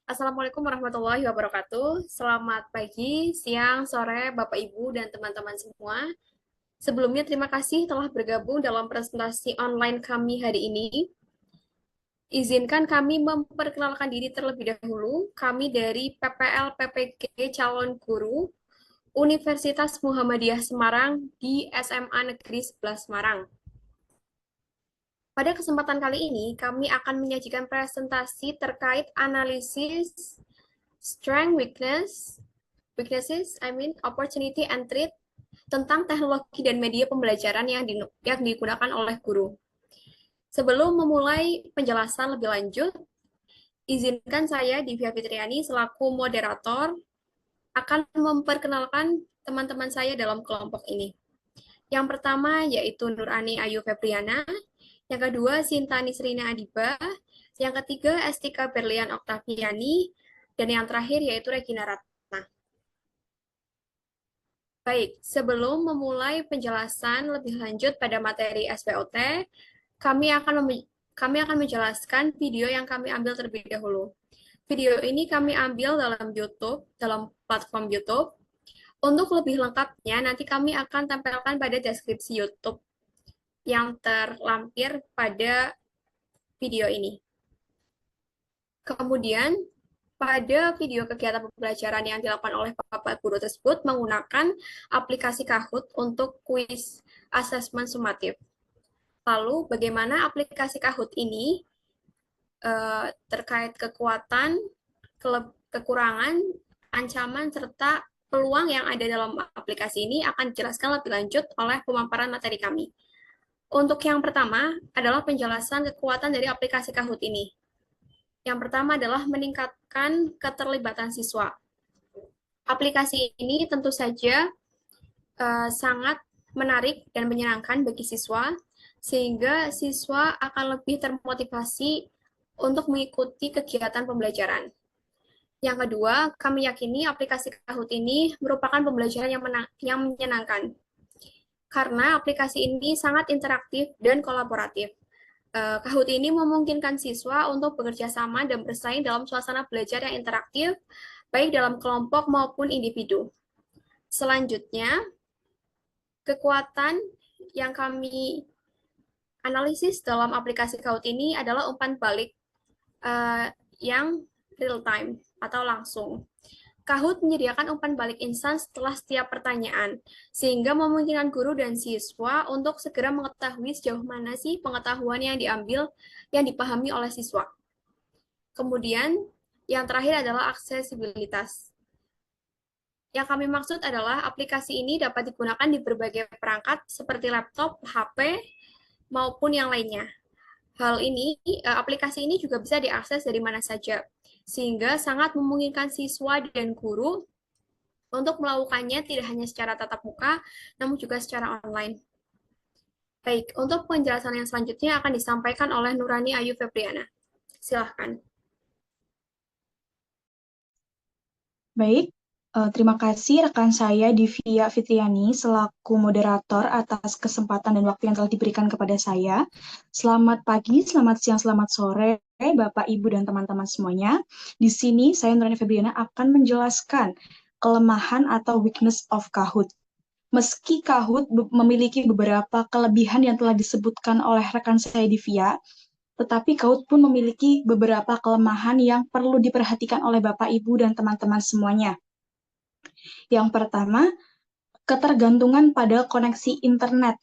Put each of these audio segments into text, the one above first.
Assalamualaikum warahmatullahi wabarakatuh. Selamat pagi, siang, sore, Bapak, Ibu, dan teman-teman semua. Sebelumnya, terima kasih telah bergabung dalam presentasi online kami hari ini. Izinkan kami memperkenalkan diri terlebih dahulu. Kami dari PPL PPG Calon Guru Universitas Muhammadiyah Semarang di SMA Negeri 11 Semarang. Pada kesempatan kali ini, kami akan menyajikan presentasi terkait analisis strength, weaknesses, opportunity and threat tentang teknologi dan media pembelajaran yang digunakan oleh guru. Sebelum memulai penjelasan lebih lanjut, izinkan saya, Divya Fitriani, selaku moderator, akan memperkenalkan teman-teman saya dalam kelompok ini. Yang pertama yaitu Nurani Ayu Febriana, yang kedua Sinta Nisrina Adiba, yang ketiga Estika Berlian Oktaviani, dan yang terakhir yaitu Regina Ratna. Baik, sebelum memulai penjelasan lebih lanjut pada materi SPOT, kami akan menjelaskan video yang kami ambil terlebih dahulu. Video ini kami ambil dalam YouTube, dalam platform YouTube. Untuk lebih lengkapnya, nanti kami akan tempelkan pada deskripsi YouTube yang terlampir pada video ini. Kemudian, pada video kegiatan pembelajaran yang dilakukan oleh Bapak Guru tersebut menggunakan aplikasi Kahoot untuk kuis asesmen sumatif. Lalu, bagaimana aplikasi Kahoot ini terkait kekuatan, kekurangan, ancaman, serta peluang yang ada dalam aplikasi ini akan dijelaskan lebih lanjut oleh pemaparan materi kami. Untuk yang pertama adalah penjelasan kekuatan dari aplikasi Kahoot ini. Yang pertama adalah meningkatkan keterlibatan siswa. Aplikasi ini tentu saja sangat menarik dan menyenangkan bagi siswa, sehingga siswa akan lebih termotivasi untuk mengikuti kegiatan pembelajaran. Yang kedua, kami yakini aplikasi Kahoot ini merupakan pembelajaran yang menyenangkan, karena aplikasi ini sangat interaktif dan kolaboratif. Kahoot ini memungkinkan siswa untuk bekerja sama dan bersaing dalam suasana belajar yang interaktif, baik dalam kelompok maupun individu. Selanjutnya, kekuatan yang kami analisis dalam aplikasi Kahoot ini adalah umpan balik yang real time atau langsung. Kahoot menyediakan umpan balik instan setelah setiap pertanyaan, sehingga memungkinkan guru dan siswa untuk segera mengetahui sejauh mana sih pengetahuan yang diambil, yang dipahami oleh siswa. Kemudian, yang terakhir adalah aksesibilitas. Yang kami maksud adalah aplikasi ini dapat digunakan di berbagai perangkat seperti laptop, HP, maupun yang lainnya. Aplikasi ini juga bisa diakses dari mana saja, sehingga sangat memungkinkan siswa dan guru untuk melakukannya tidak hanya secara tatap muka, namun juga secara online. Baik, untuk penjelasan yang selanjutnya akan disampaikan oleh Nurani Ayu Febriana. Silahkan. Baik, terima kasih rekan saya Divya Fitriani selaku moderator atas kesempatan dan waktu yang telah diberikan kepada saya. Selamat pagi, selamat siang, selamat sore, Bapak, Ibu, dan teman-teman semuanya. Di sini saya Nurani Febriana akan menjelaskan kelemahan atau weakness of Kahoot. Meski Kahoot memiliki beberapa kelebihan yang telah disebutkan oleh rekan saya Divya, tetapi Kahoot pun memiliki beberapa kelemahan yang perlu diperhatikan oleh Bapak, Ibu, dan teman-teman semuanya. Yang pertama, ketergantungan pada koneksi internet,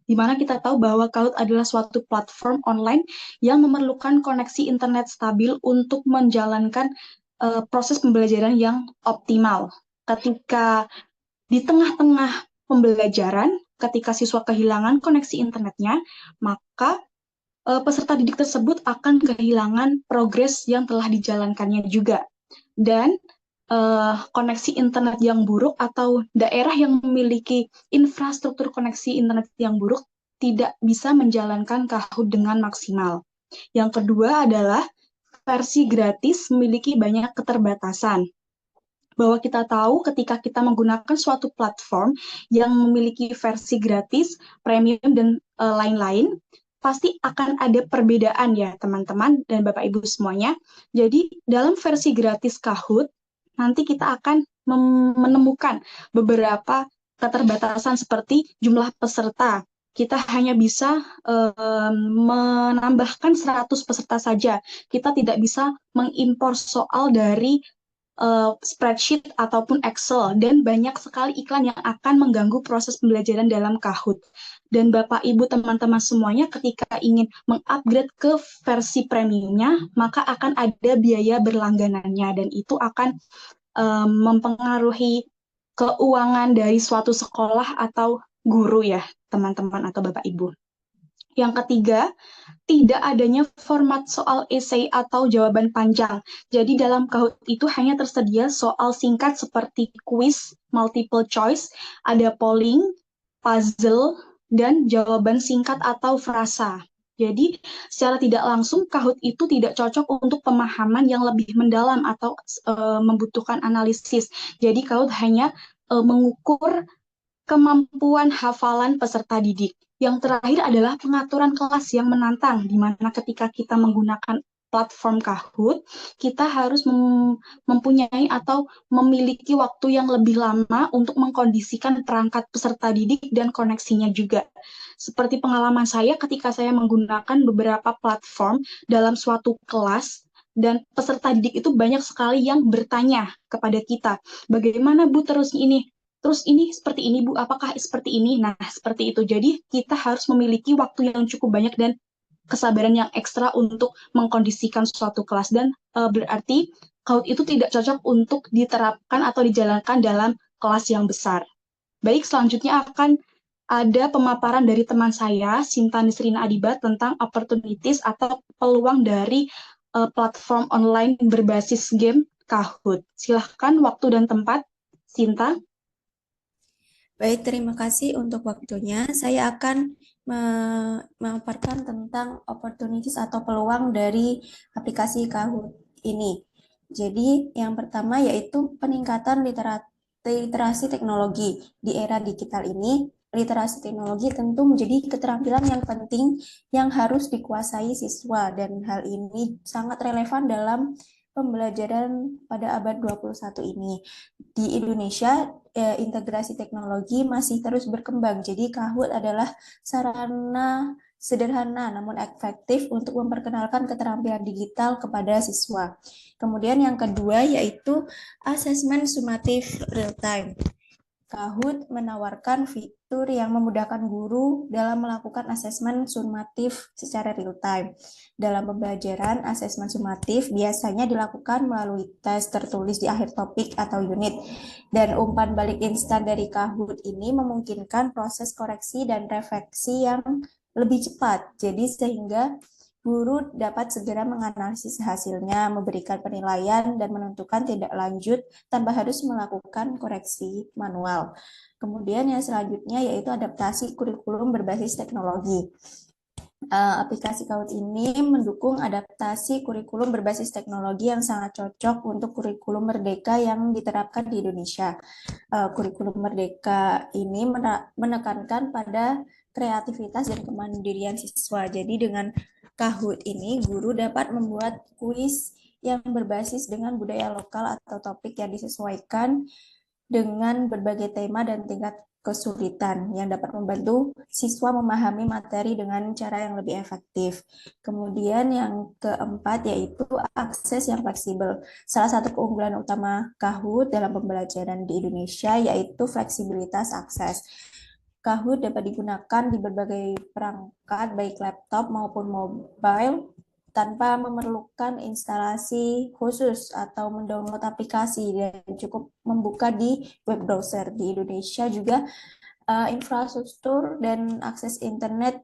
di mana kita tahu bahwa Kahoot adalah suatu platform online yang memerlukan koneksi internet stabil untuk menjalankan proses pembelajaran yang optimal. Ketika di tengah-tengah pembelajaran, ketika siswa kehilangan koneksi internetnya, maka peserta didik tersebut akan kehilangan progres yang telah dijalankannya juga. Dan koneksi internet yang buruk atau daerah yang memiliki infrastruktur koneksi internet yang buruk tidak bisa menjalankan Kahoot dengan maksimal. Yang kedua adalah versi gratis memiliki banyak keterbatasan. Bahwa kita tahu ketika kita menggunakan suatu platform yang memiliki versi gratis, premium, dan lain-lain, pasti akan ada perbedaan ya teman-teman dan Bapak Ibu semuanya. Jadi dalam versi gratis Kahoot, nanti kita akan menemukan beberapa keterbatasan seperti jumlah peserta. Kita hanya bisa menambahkan 100 peserta saja. Kita tidak bisa mengimpor soal dari spreadsheet ataupun Excel, dan banyak sekali iklan yang akan mengganggu proses pembelajaran dalam Kahoot. Dan Bapak Ibu teman-teman semuanya ketika ingin mengupgrade ke versi premiumnya, maka akan ada biaya berlangganannya, dan itu akan mempengaruhi keuangan dari suatu sekolah atau guru ya, teman-teman atau Bapak Ibu. Yang ketiga, tidak adanya format soal esai atau jawaban panjang. Jadi dalam Kahoot itu hanya tersedia soal singkat seperti quiz, multiple choice, ada polling, puzzle, dan jawaban singkat atau frasa. Jadi secara tidak langsung Kahoot itu tidak cocok untuk pemahaman yang lebih mendalam atau membutuhkan analisis. Jadi Kahoot hanya mengukur kemampuan hafalan peserta didik. Yang terakhir adalah pengaturan kelas yang menantang, di mana ketika kita menggunakan platform Kahoot, kita harus mempunyai atau memiliki waktu yang lebih lama untuk mengkondisikan perangkat peserta didik dan koneksinya juga. Seperti pengalaman saya ketika saya menggunakan beberapa platform dalam suatu kelas, dan peserta didik itu banyak sekali yang bertanya kepada kita, bagaimana Bu terus ini? Terus ini seperti ini Bu, apakah seperti ini? Nah, seperti itu. Jadi kita harus memiliki waktu yang cukup banyak dan kesabaran yang ekstra untuk mengkondisikan suatu kelas. Dan berarti Kahoot itu tidak cocok untuk diterapkan atau dijalankan dalam kelas yang besar. Baik, selanjutnya akan ada pemaparan dari teman saya, Sinta Nisrina Adiba, tentang opportunities atau peluang dari platform online berbasis game Kahoot. Silahkan waktu dan tempat, Sinta. Baik, terima kasih untuk waktunya. Saya akan memaparkan tentang opportunities atau peluang dari aplikasi Kahoot ini. Jadi, yang pertama yaitu peningkatan literasi teknologi. Di era digital ini, literasi teknologi tentu menjadi keterampilan yang penting yang harus dikuasai siswa, dan hal ini sangat relevan dalam pembelajaran pada abad 21 ini. Di Indonesia, integrasi teknologi masih terus berkembang. Jadi Kahoot adalah sarana sederhana namun efektif untuk memperkenalkan keterampilan digital kepada siswa. Kemudian yang kedua yaitu asesmen sumatif real time. Kahoot menawarkan fitur yang memudahkan guru dalam melakukan asesmen sumatif secara real time. Dalam pembelajaran, asesmen sumatif biasanya dilakukan melalui tes tertulis di akhir topik atau unit. Dan umpan balik instan dari Kahoot ini memungkinkan proses koreksi dan refleksi yang lebih cepat. Jadi sehingga guru dapat segera menganalisis hasilnya, memberikan penilaian, dan menentukan tindak lanjut tanpa harus melakukan koreksi manual. Kemudian yang selanjutnya yaitu adaptasi kurikulum berbasis teknologi. Aplikasi Kahoot ini mendukung adaptasi kurikulum berbasis teknologi yang sangat cocok untuk kurikulum merdeka yang diterapkan di Indonesia. Kurikulum merdeka ini menekankan pada kreativitas dan kemandirian siswa. Jadi dengan Kahoot ini, guru dapat membuat kuis yang berbasis dengan budaya lokal atau topik yang disesuaikan dengan berbagai tema dan tingkat kesulitan yang dapat membantu siswa memahami materi dengan cara yang lebih efektif. Kemudian yang keempat yaitu akses yang fleksibel. Salah satu keunggulan utama Kahoot dalam pembelajaran di Indonesia yaitu fleksibilitas akses. Kahoot dapat digunakan di berbagai perangkat, baik laptop maupun mobile, tanpa memerlukan instalasi khusus atau mendownload aplikasi, dan cukup membuka di web browser. Di Indonesia juga infrastruktur dan akses internet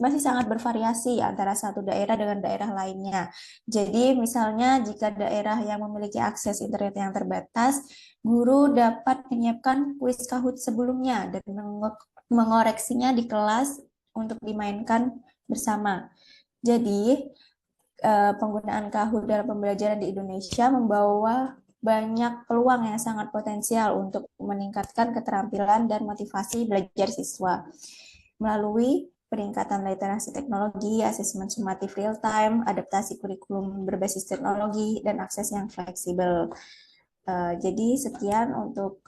masih sangat bervariasi antara satu daerah dengan daerah lainnya. Jadi misalnya jika daerah yang memiliki akses internet yang terbatas, guru dapat menyiapkan kuis Kahoot sebelumnya dan mengoreksinya di kelas untuk dimainkan bersama. Jadi penggunaan Kahoot dalam pembelajaran di Indonesia membawa banyak peluang yang sangat potensial untuk meningkatkan keterampilan dan motivasi belajar siswa. Melalui peningkatan literasi teknologi, asesmen sumatif real time, adaptasi kurikulum berbasis teknologi, dan akses yang fleksibel. Jadi sekian untuk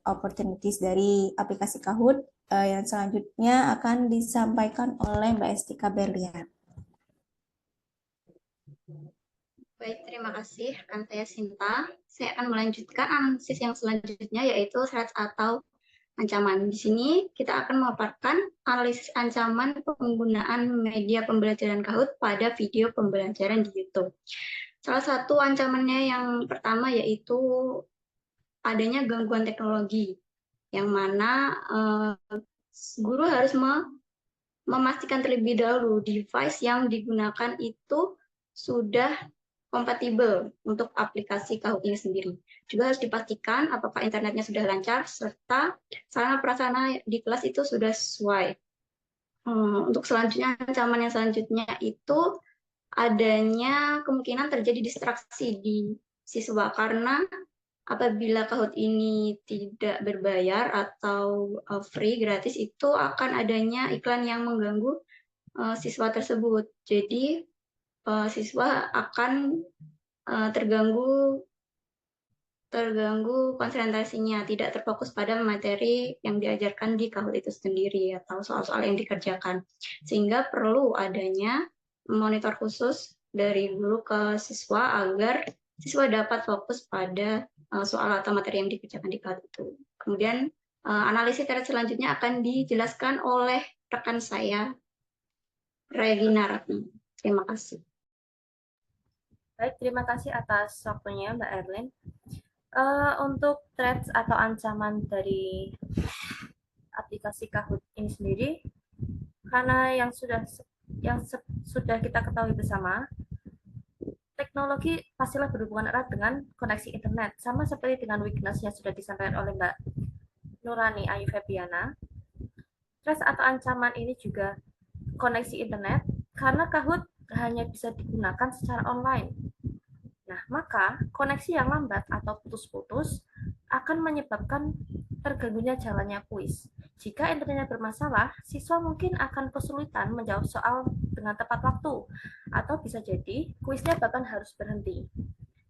opportunities dari aplikasi Kahoot. Yang selanjutnya akan disampaikan oleh Mbak Estika Berlian. Baik, terima kasih rekan saya Sinta. Saya akan melanjutkan analisis yang selanjutnya, yaitu threats atau ancaman. Di sini kita akan memaparkan analisis ancaman penggunaan media pembelajaran Kahoot pada video pembelajaran di YouTube. Salah satu ancamannya yang pertama yaitu adanya gangguan teknologi, yang mana guru harus memastikan terlebih dahulu device yang digunakan itu sudah kompatibel untuk aplikasi Kahoot ini sendiri. Juga harus dipastikan apakah internetnya sudah lancar, serta sarana prasarana di kelas itu sudah sesuai. Untuk selanjutnya, ancaman yang selanjutnya itu adanya kemungkinan terjadi distraksi di siswa, karena apabila Kahoot ini tidak berbayar atau free, gratis, itu akan adanya iklan yang mengganggu siswa tersebut. Jadi siswa akan terganggu konsentrasinya, tidak terfokus pada materi yang diajarkan di Kahoot itu sendiri atau soal-soal yang dikerjakan. Sehingga perlu adanya monitor khusus dari guru ke siswa agar siswa dapat fokus pada soal atau materi yang dikerjakan di Kahoot itu. Kemudian analisis thread selanjutnya akan dijelaskan oleh rekan saya, Regina Ratna. Terima kasih. Baik, terima kasih atas waktunya Mbak Erlin. Untuk threats atau ancaman dari aplikasi Kahoot ini sendiri, karena yang sudah kita ketahui bersama, teknologi pastilah berhubungan erat dengan koneksi internet, sama seperti dengan weakness yang sudah disampaikan oleh Mbak Nurani Ayu Febiana. Threats atau ancaman ini juga koneksi internet, karena Kahoot hanya bisa digunakan secara online. Nah, maka koneksi yang lambat atau putus-putus akan menyebabkan terganggunya jalannya kuis. Jika internetnya bermasalah, siswa mungkin akan kesulitan menjawab soal dengan tepat waktu, atau bisa jadi kuisnya bahkan harus berhenti.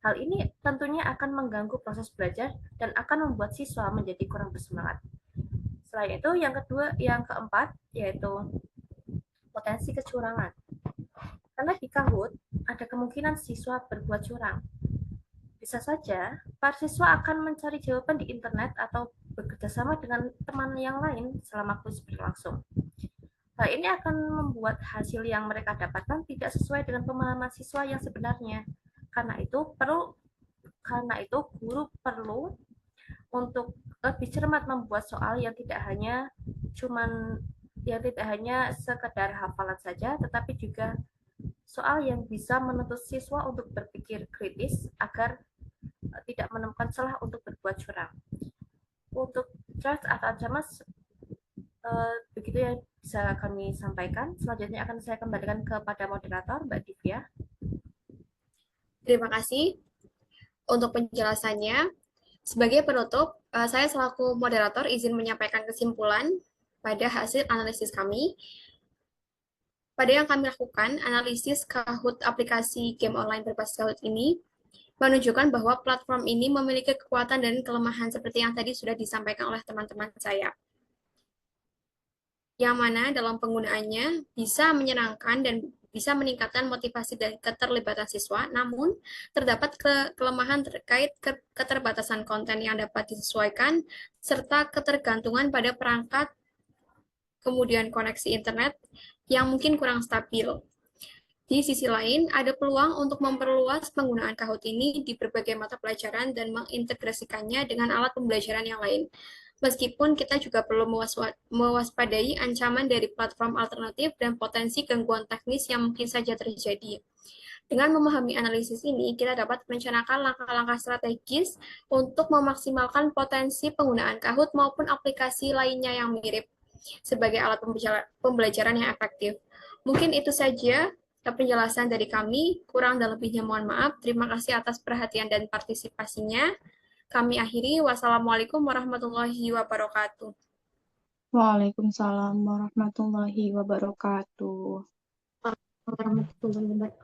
Hal ini tentunya akan mengganggu proses belajar dan akan membuat siswa menjadi kurang bersemangat. Selain itu, yang keempat, yaitu potensi kecurangan. Karena di Kahoot ada kemungkinan siswa berbuat curang. Bisa saja, para siswa akan mencari jawaban di internet atau bekerjasama dengan teman yang lain selama kuis berlangsung. Hal ini akan membuat hasil yang mereka dapatkan tidak sesuai dengan pemahaman siswa yang sebenarnya. Karena itu, guru perlu untuk lebih cermat membuat soal yang tidak hanya sekedar hafalan saja, tetapi juga soal yang bisa menuntut siswa untuk berpikir kritis agar tidak menemukan celah untuk berbuat curang. Untuk threats atau ancaman begitu yang bisa kami sampaikan. Selanjutnya akan saya kembalikan kepada moderator Mbak Divya. Terima kasih untuk penjelasannya. Sebagai penutup, saya selaku moderator izin menyampaikan kesimpulan pada hasil analisis kami. Pada yang kami lakukan, analisis Kahoot aplikasi game online berbasis Kahoot ini menunjukkan bahwa platform ini memiliki kekuatan dan kelemahan seperti yang tadi sudah disampaikan oleh teman-teman saya. Yang mana dalam penggunaannya bisa menyenangkan dan bisa meningkatkan motivasi dan keterlibatan siswa, namun terdapat kelemahan terkait keterbatasan konten yang dapat disesuaikan, serta ketergantungan pada perangkat, kemudian koneksi internet yang mungkin kurang stabil. Di sisi lain, ada peluang untuk memperluas penggunaan Kahoot ini di berbagai mata pelajaran dan mengintegrasikannya dengan alat pembelajaran yang lain. Meskipun kita juga perlu mewaspadai ancaman dari platform alternatif dan potensi gangguan teknis yang mungkin saja terjadi. Dengan memahami analisis ini, kita dapat merencanakan langkah-langkah strategis untuk memaksimalkan potensi penggunaan Kahoot maupun aplikasi lainnya yang mirip sebagai alat pembelajaran yang efektif. Mungkin itu saja penjelasan dari kami, kurang dan lebihnya mohon maaf. Terima kasih atas perhatian dan partisipasinya. Kami akhiri, wassalamualaikum warahmatullahi wabarakatuh. Waalaikumsalam warahmatullahi wabarakatuh. warahmatullahi wabarakatuh.